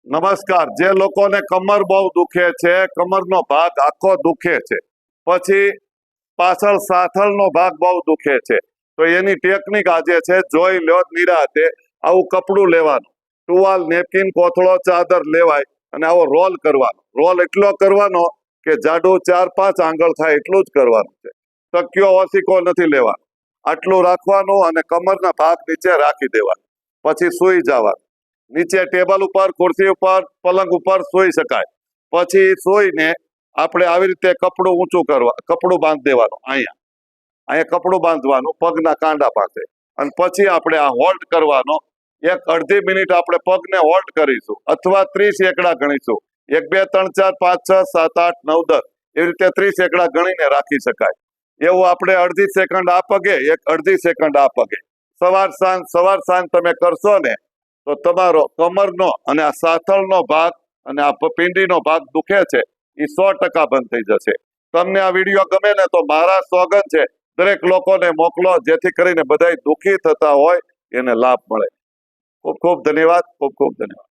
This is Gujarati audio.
નમસ્કાર। જે લોકોને કમર બહુ દુખે છે, કમરનો ભાગ આખો દુખે છે, પછી પાછળ સાથળનો ભાગ બહુ દુખે છે, તો એની ટેકનિક આજે છે, જોઈ લો નિરાતે। આવું કપડું લેવાનું, ટુવાલ, નેપકિન, કોથળો, ચાદર લેવાય અને આવો રોલ કરવાનો। રોલ એટલો કરવાનો કે જાડું 4-5 આંગળ થાય એટલું જ કરવાનું છે। તકિયો ઓસીકો નથી લેવાનો, આટલું રાખવાનું અને કમરના ભાગ નીચે રાખી દેવાનું, પછી સૂઈ જવાનું। નીચે ટેબલ ઉપર, ખુરશી ઉપર, પલંગ ઉપર સૂઈ શકાય। પછી સૂઈને આપણે આવી રીતે કપડું ઊંચું કપડું બાંધી દેવાનું। અહીંયા કપડું બાંધવાનું પગના કાંડા પાસે, અને પછી આપણે આ હોલ્ડ કરવાનો। 1-અડધી મિનિટ આપણે પગને હોલ્ડ કરીશું, અથવા 30 એકડા ગણીશું। 1 2 3 4 5 6 7 8 9 10 એવી રીતે 30 એકડા ગણીને રાખી શકાય। એવું આપણે અડધી સેકન્ડ આ પગે, 1-અડધી સેકન્ડ આ પગે, સવાર સાંજ તમે કરશો ને તો તમારો કમરનો અને આ સાથળનો ભાગ અને આ પિંડીનો ભાગ દુખે છે એ 100% બંધ થઈ જશે। તમને આ વિડીયો ગમે ને તો મારા સોગંદ છે, દરેક લોકોને મોકલો, જેથી કરીને બધાય દુઃખી થતા હોય એને લાભ મળે। ખૂબ ખૂબ ધન્યવાદ, ખૂબ ખૂબ ધન્યવાદ।